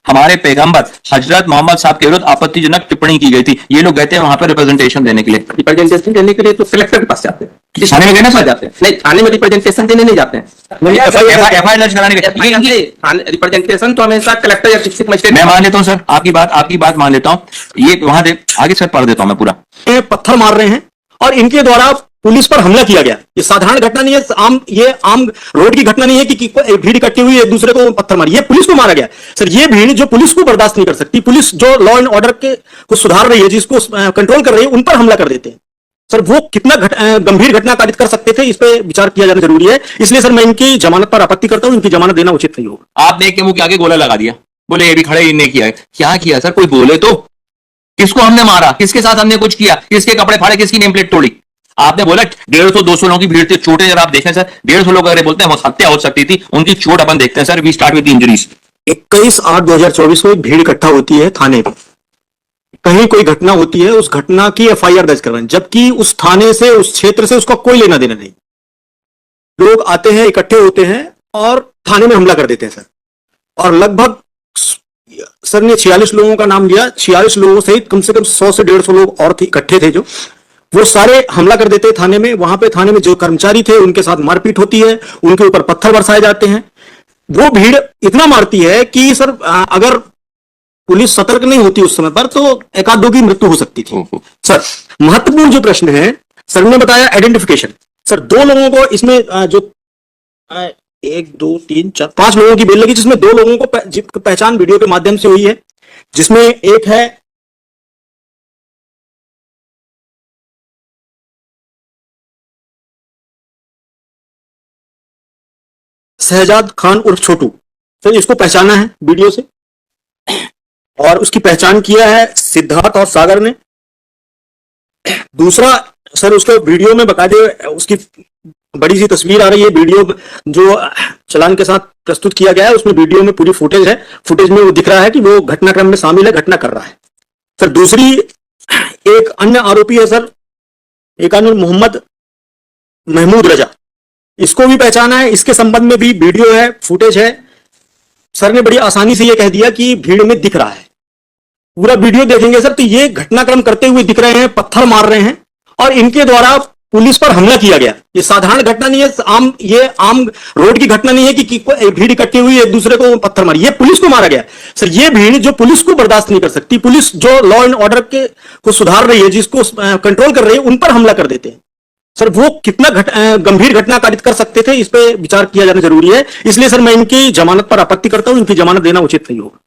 हमारे पैगंबर हजरत मोहम्मद साहब के विरुद्ध आपत्तिजनक टिप्पणी की गई थी। ये लोग गए थे वहां पर रिप्रेजेंटेशन देने के लिए। रिप्रेजेंटेशन देने के लिए तो कलेक्टर के पास जाते हैं, थाने में गए ना सर? जाते हैं नहीं, थाने में रिप्रेजेंटेशन देने नहीं जाते हैं। एफआईआर दर्ज कराने गए। रिप्रेजेंटेशन तो हमेशा कलेक्टर या डिस्ट्रिक्ट मजिस्ट्रेट। मैं मान लेता हूँ सर, आपकी बात मान लेता हूँ। ये वहां दे आगे सर पढ़ देता हूँ मैं पूरा। पत्थर मार रहे हैं और इनके द्वारा पुलिस पर हमला किया गया। ये साधारण घटना नहीं है, ये आम रोड की घटना नहीं है कि भीड़ इकट्ठी हुई एक दूसरे को पत्थर मारी। ये पुलिस को मारा गया सर। ये भीड़ जो पुलिस को बर्दाश्त नहीं कर सकती, पुलिस जो लॉ एंड ऑर्डर के को सुधार रही है, जिसको कंट्रोल कर रही है, उन पर हमला कर देते हैं सर। वो कितना गंभीर घटना कारित कर सकते थे, इस पे विचार किया जाना जरूरी है। इसलिए सर मैं इनकी जमानत पर आपत्ति करता हूं। इनकी जमानत देना उचित नहीं होगा। आपने एक के मुंह के आगे गोला लगा दिया, बोले ये भी खड़े इनने किया है। क्या किया सर? कोई बोले तो। किसको हमने मारा? किसके साथ हमने कुछ किया? किसके कपड़े फाड़े? किसकी नेम प्लेट तोड़ी? आपने बोला 150-200 लोगों की भीड़ थी। चोटें जरा आप देखें सर, 150 लोग अगर बोलते हैं हत्या हो सकती थी, उनकी चोट अपन देखते हैं sir. We start with injuries. 21/8/2024 को एक भीड़ इकट्ठा होती है थाने में, कहीं कोई घटना होती है, उस घटना की एफआईआर दर्ज करवाएं, जबकि उस थाने से, उस क्षेत्र से उसका कोई लेना देना नहीं। लोग आते हैं, इकट्ठे होते हैं और थाने में हमला कर देते हैं सर। और लगभग सर ने 46 लोगों का नाम लिया। 46 लोगों सहित कम से कम 100 से 150 लोग और इकट्ठे थे, जो वो सारे हमला कर देते हैं थाने में। वहां पे थाने में जो कर्मचारी थे उनके साथ मारपीट होती है, उनके ऊपर पत्थर बरसाए जाते हैं। वो भीड़ इतना मारती है कि सर अगर पुलिस सतर्क नहीं होती उस समय पर तो एक आध दो की मृत्यु हो सकती थी सर। महत्वपूर्ण जो प्रश्न है सर ने बताया आइडेंटिफिकेशन। सर 2 लोगों को इसमें जो 1 2 3 4 5 लोगों की बेल लगी, जिसमें 2 लोगों को पहचान वीडियो के माध्यम से हुई है, जिसमें एक है शहजाद खान उर्फ छोटू। सर इसको पहचाना है वीडियो से और उसकी पहचान किया है सिद्धार्थ और सागर ने। दूसरा सर उसके वीडियो में बकायदे उसकी बड़ी सी तस्वीर आ रही है। वीडियो जो चालान के साथ प्रस्तुत किया गया है उसमें वीडियो में पूरी फुटेज है। फुटेज में वो दिख रहा है कि वो घटनाक्रम में शामिल है, घटना कर रहा है सर। दूसरी एक अन्य आरोपी है सर, एक अन्य मोहम्मद महमूद रजा, इसको भी पहचाना है। इसके संबंध में भी वीडियो है, फुटेज है। सर ने बड़ी आसानी से यह कह दिया कि भीड़ में दिख रहा है। पूरा वीडियो देखेंगे सर तो ये घटनाक्रम करते हुए दिख रहे हैं, पत्थर मार रहे हैं और इनके द्वारा पुलिस पर हमला किया गया। ये साधारण घटना नहीं है, ये आम रोड की घटना नहीं है कि भीड़ इकट्ठी हुई एक दूसरे को पत्थर मारी। ये पुलिस को मारा गया सर। ये भीड़ जो पुलिस को बर्दाश्त नहीं कर सकती, पुलिस जो लॉ एंड ऑर्डर के को सुधार रही है, जिसको कंट्रोल कर रही है, उन पर हमला कर देते हैं सर। वो कितना गंभीर घटना कारित कर सकते थे, इस पे विचार किया जाना जरूरी है। इसलिए सर मैं इनकी जमानत पर आपत्ति करता हूं। इनकी जमानत देना उचित नहीं होगा।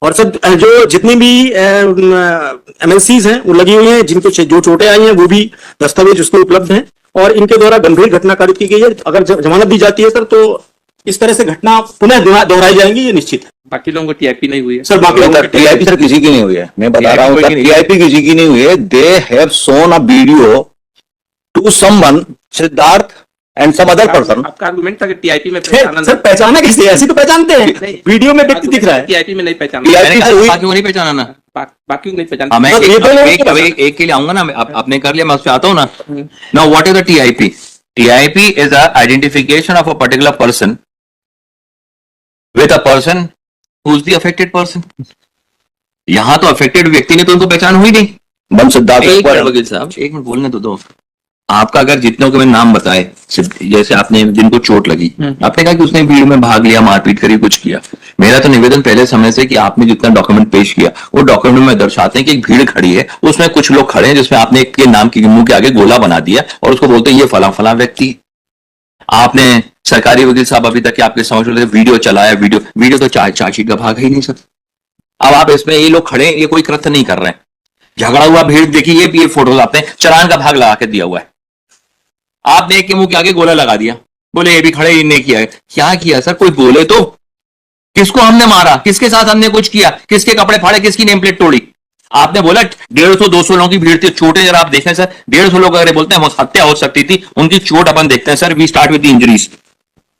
और सर जो जितनी भी एमएलसीज हैं वो लगी हुई हैं, जिनको जो चोटें आई हैं वो भी दस्तावेज उसमें उपलब्ध हैं और इनके द्वारा गंभीर घटना कारित की गई है। अगर जमानत दी जाती है सर तो इस तरह से घटना पुनः दोहराई जाएंगी, ये निश्चित है। बाकी लोगों को टीआईपी नहीं हुई है सर। बाकी लोगों को टीआईपी सर किसी की नहीं हुई है, मैं बता रहा हूँ टीआईपी किसी की नहीं हुई है। They have shown a video to someone Siddharth and some other person. आपका आर्गुमेंट था कि टीआईपी में सर पहचाना कैसे? ऐसी तो पहचानते हैं, वीडियो में व्यक्ति दिख रहा है। टीआईपी में नहीं पहचाना, बाकी को नहीं पहचाना ना, बाकी को नहीं पहचाना। मैं एक के लिए आऊंगा ना, आपने कर लिया, मैं उससे आता हूँ ना। Now what is the TIP? TIP is a identification of a particular person with a person who is the affected person. यहां तो अफेक्टेड व्यक्ति ने तो उनको पहचान हुई नहीं। वकील साहब एक मिनट बोलने तो दो। आपका अगर जितनों के मैंने नाम बताए, जैसे आपने जिनको चोट लगी, आपने कहा कि उसने भीड़ में भाग लिया, मारपीट करी, कुछ किया। मेरा तो निवेदन पहले समय से कि आपने जितना डॉक्यूमेंट पेश किया वो डॉक्यूमेंट में दर्शाते हैं कि एक भीड़ खड़ी है, उसमें कुछ लोग खड़े हैं, जिसमें आपने एक के नाम के मुंह के आगे गोला बना दिया और उसको बोलते हैं ये फला फला व्यक्ति। आपने सरकारी वकील साहब अभी तक आपके समझ लो वीडियो चलाया, वीडियो तो चार्जशीट का भाग ही नहीं सर। अब आप इसमें ये लोग खड़े, ये कोई कृत्य नहीं कर रहे हैं, झगड़ा हुआ भीड़ देखिए, ये फोटोज आपने चालान का भाग लगा के दिया हुआ है। आपने एक के मुंह के आगे गोला लगा दिया, बोले ये भी खड़े इनने किया है। क्या किया सर? कोई बोले तो। किसको हमने मारा? किसके साथ हमने कुछ किया? किसके कपड़े फाड़े? किसकी नेम प्लेट तोड़ी? आपने बोला 150-200 लोगों की भीड़ थी। चोटें जरा आप देखें सर, 150 लोग अगर बोलते हैं हत्या हो सकती थी, उनकी चोट अपन देखते हैं sir. We start with injuries.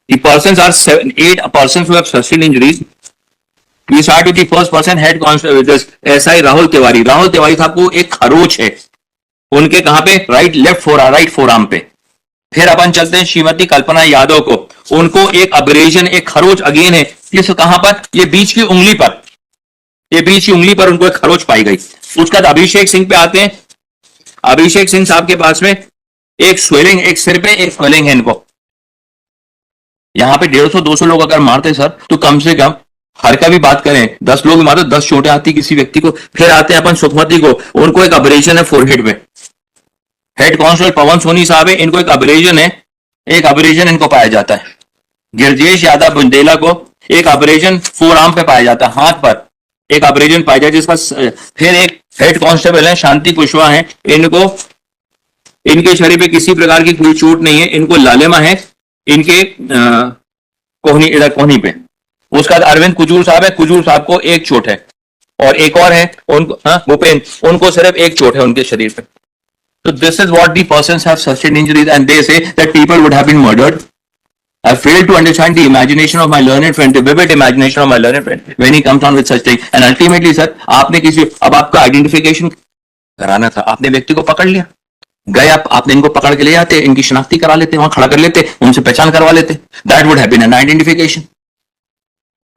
The persons are 8 persons who have sustained injuries. We start with the first person, head constable SI Rahul Tiwari. Rahul Tiwari साहब को एक खरोच है उनके कहां पे? राइट फोरआर्म पे। फिर अपन चलते हैं श्रीमती कल्पना यादव को, उनको एक अब्रेजन, एक खरोच अगेन है, किस कहां पर? ये बीच की उंगली पर। ये बीच की उंगली पर उनको एक खरोच पाई गई। उसके बाद अभिषेक सिंह पे आते हैं। अभिषेक सिंह साहब के पास में एक स्वेलिंग, एक सिर पे एक स्वेलिंग है इनको। यहां पे 150-200 लोग अगर मारते सर, तो कम से कम हर का भी बात करें 10 लोग मारते 10 चोटें आती किसी व्यक्ति को। फिर आते हैं अपन सुखमती को, उनको एक अब्रेजन है फोरहेड पे। हेड कांस्टेबल पवन सोनी साहब है, इनको एक अब्रेजन है, एक अब्रेजन इनको पाया जाता है। गिरजेश यादव बुंदेला को एक अब्रेजन फोर आर्म पे पाया जाता है, हाथ पर एक अब्रेजन पाया जाता है जिसका। फिर एक हेड कांस्टेबल है शांति कुशवाहा है, इनको, इनके शरीर पे किसी प्रकार की कोई चोट नहीं है, इनको लालिमा है इनके कोहनी, इधर कोहनी पे। उसके बाद अरविंद कुजूर साहब है, कुजूर साहब को एक चोट है, और एक और है उनको, भूपेन, उनको सिर्फ एक चोट है उनके शरीर पे। तो this is what the persons have sustained injuries and they say that people would have been murdered. I fail to understand the imagination of my learned friend, the vivid imagination of my learned friend when he comes on with such thing. And ultimately, sir, आपने किसी, अब आपका identification कराना था, आपने व्यक्ति को पकड़ लिया, गए आपने इनको पकड़ के ले जाते, इनकी शनाख्ती करा लेते, वहां खड़ा कर लेते, उनसे पहचान करवा लेते। That would have been an identification.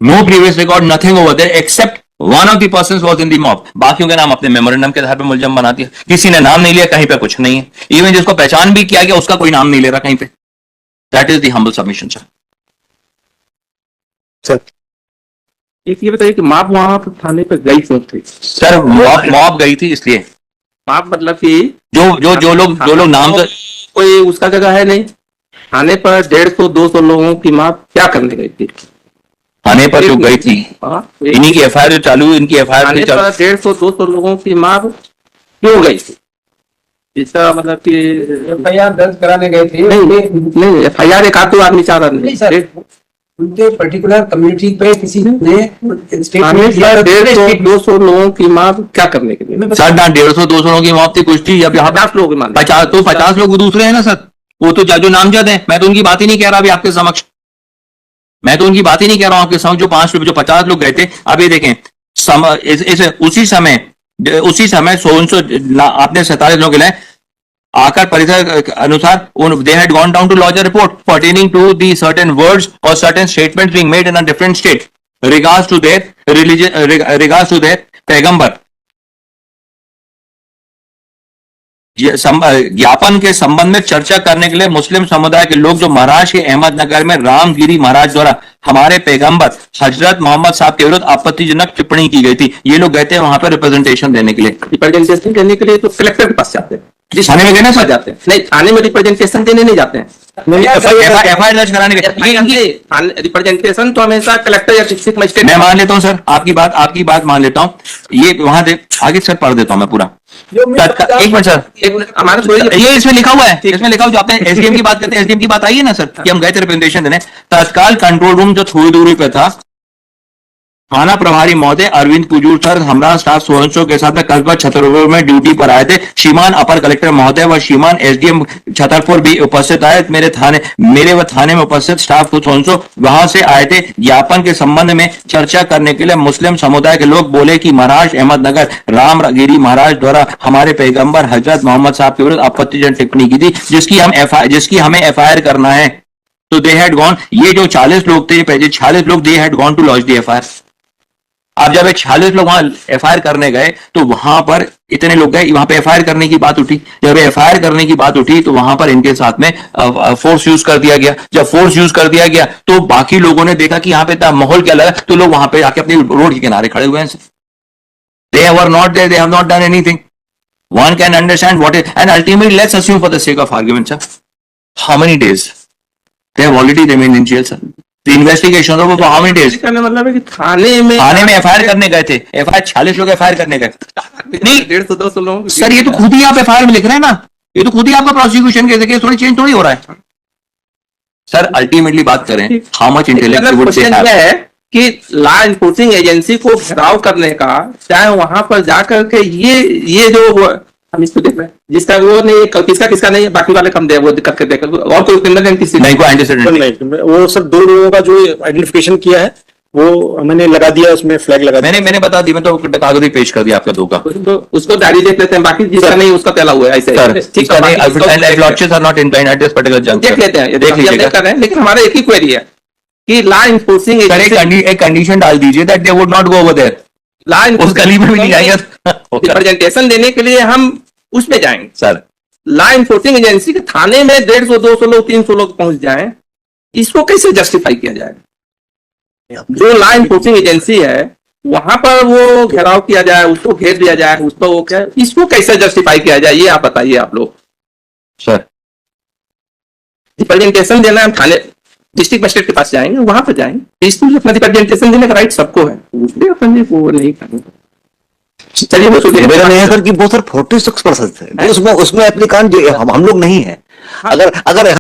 No previous record, nothing over there except one of the persons was in the mob. बाकियों के नाम अपने मेमोरेंडम के आधार पर मुलजम बना दिया, किसी ने नाम नहीं लिया, कहीं पे कुछ नहीं है। इवन जिसको पहचान भी किया गया उसका कोई नाम नहीं ले रहा कहीं पे। That is the humble submission, sir. Sir एक ये बताइए कि माप वहां पर थाने पे गई क्यों थी? सर मॉब गई थी इसलिए, माप मतलब कि जो लोग नाम से, कोई उसका जगह है नहीं। थाने पर 150-200 लोगों की माप क्या करने गई थी? थाने पर जो गई थी, हाँ, इन्हीं की एफआईआर जो चालू, इनकी एफआईआर थाने पर 150-200 लोगों की माप क्यों गई थी? इसका मतलब कि एफआईआर दर्ज कराने गए थे। नहीं, एफआईआर एक आध दो आदमी चाह रहा नहीं सर, उनके पर्टिकुलर कम्युनिटी पे किसी ने थाने स्टेटमेंट दिया। पर 150-200 लोगों की माप क्या करने के लिए? सर ना 150-200 लोगों की मौत थी, कुछ थी, अब यहाँ 50 लोगों की मान 50 लोग दूसरे हैं ना सर, वो तो जो नामजद है। मैं तो उनकी बात ही नहीं कह रहा अभी आपके समक्ष, मैं तो उनकी बात ही नहीं कह रहा हूं आपके समक्ष। जो 50 लोग गए थे, अब ये देखें उसी समय 100 आपने 47 लोग गिनाए, आकर परिसर के अनुसार they had gone down to lodge a report pertaining to the certain words और certain statements being made in a different state regards to their religion, regards to their पैगंबर। ज्ञापन के संबंध में चर्चा करने के लिए मुस्लिम समुदाय के लोग जो महाराष्ट्र के अहमदनगर में रामगिरी महाराज द्वारा हमारे पैगंबर हजरत मोहम्मद साहब के विरुद्ध आपत्तिजनक टिप्पणी की गई थी, ये लोग गए थे वहां पर रिप्रेजेंटेशन देने के लिए। रिप्रेजेंटेशन देने के लिए तो कलेक्टर के पास जाते हैं, थाने में गए ना सर, जाते हैं। नहीं, थाने में रिप्रेजेंटेशन देने नहीं जाते हैं। एफआईआर दर्ज कराने के रिप्रेजेंटेशन तो हमेशा कलेक्टर या डिस्ट्रिक्ट मजिस्ट्रेट। मैं मान लेता हूं सर, आपकी बात मान लेता हूं। ये वहां से आगे सर पढ़ देता हूं मैं पूरा। एक मिनट सर, हमारे ये इसमें लिखा हुआ है, इसमें लिखा हुआ, जो आपने एसडीएम की बात करते हैं, एसडीएम की बात आई है ना सर, कि हम गए थे रिप्रेजेंटेशन देने। तत्काल कंट्रोल रूम जो थोड़ी दूरी पे था, थाना प्रभारी महोदय अरविंद कुजूर सर हमरा स्टाफ सोहनसो के साथ में कस्बा छतरपुर में ड्यूटी पर आए थे। श्रीमान अपर कलेक्टर महोदय व श्रीमान एसडीएम छतरपुर भी उपस्थित आए। मेरे थाने में उपस्थित स्टाफ को सोहनसो वहां से आए थे। ज्ञापन के संबंध में चर्चा करने के लिए मुस्लिम समुदाय के लोग बोले कि महाराष्ट्र अहमदनगर रामगिरी महाराज द्वारा हमारे पैगंबर हजरत मोहम्मद साहब के विरुद्ध आपत्तिजनक टिप्पणी की थी, जिसकी हमें एफआईआर करना है। तो दे हैड गॉन, ये जो 40 लोग थे, 46 लोग, they had gone to launch the FIR. अब जब 46 लोग वहां एफआईआर करने गए तो वहां पर इतने लोग गए, वहां पे एफआईआर करने की बात उठी। जब एफआईआर करने की बात उठी तो वहां पर इनके साथ में फोर्स यूज कर दिया गया। जब फोर्स यूज कर दिया गया तो बाकी लोगों ने देखा कि यहाँ पे इतना माहौल क्या लगा, तो लोग वहां पे आके अपनी रोड के किनारे खड़े हुए हैं। They were not there, they have not done anything. One can understand what is, and ultimately let's assume for the sake of argument sir, how many days they have already remained in jail sir. Investigation of how many days? मतलब है कि थाने में FIR करने गए थे। FIR 46 लोग FIR करने गए नहीं 150-200 लोग सर, ये तो खुद ही आप एफआईआर में लिख रहे हैं ना, ये तो खुद ही आपका प्रोसिक्यूशन केस थोड़ी चेंज थोड़ी हो रहा है सर। अल्टीमेटली बात करें how much intellect would say है कि लॉ एनफोर्सिंग एजेंसी को घेराव करने का, चाहे वहां पर जाकर के ये जो हम इसको देख रहे हैं, जिसका वो नहीं, किसका नहीं है, बाकी वाले कम दे, वो करके देख, और कोई क्रिमिनल किसी नहीं, कोई एंटीसीडेंट नहीं। वो सर 2 लोगों का जो आइडेंटिफिकेशन किया है वो मैंने लगा दिया, उसमें फ्लैग लगा दिया। मैंने बता दी, मैं तो कागज पेश कर दिया आपका 2 का। उसको डायरी देख लेते हैं, बाकी जिसका नहीं उसका पहला हुआ है ऐसे। ठीक है, not inclined at this particular junction, देख लेते हैं, देख लीजिएगा। लेकिन हमारा एक ही क्वेरी है कि लॉ एनफोर्सिंग एक कंडीशन डाल दीजिए that they would not go over there. उस गली में भी नहीं जाएंगे तो- रिप्रेजेंटेशन देने के लिए हम उसमें जाएंगे। सर लॉ इन्फोर्सिंग एजेंसी के थाने में 150, 200 लोग, 300 लोग पहुंच जाएं, इसको कैसे जस्टिफाई किया जाएगा? जो लॉ इन्फोर्सिंग एजेंसी है वहां पर वो घेराव किया जाए, उसको घेर दिया जाए, उस पर वो क्या, इसको कैसे जस्टिफाई किया जाए, ये आप बताइए। आप लोग सर रिप्रेजेंटेशन देना है, हम थाने डिस्ट्रिक्ट मजिस्ट्रेट के पास जाएंगे, वहां पर जाएंगे, पीसफुल अपना रिप्रेजेंटेशन देने का राइट सबको है, उसने अपने वो नहीं करना। चलिए वो सुनिए। मेरा नहीं है सर कि बहुत सर 46% है, उसमें एप्लीकांट हम लोग नहीं है। अगर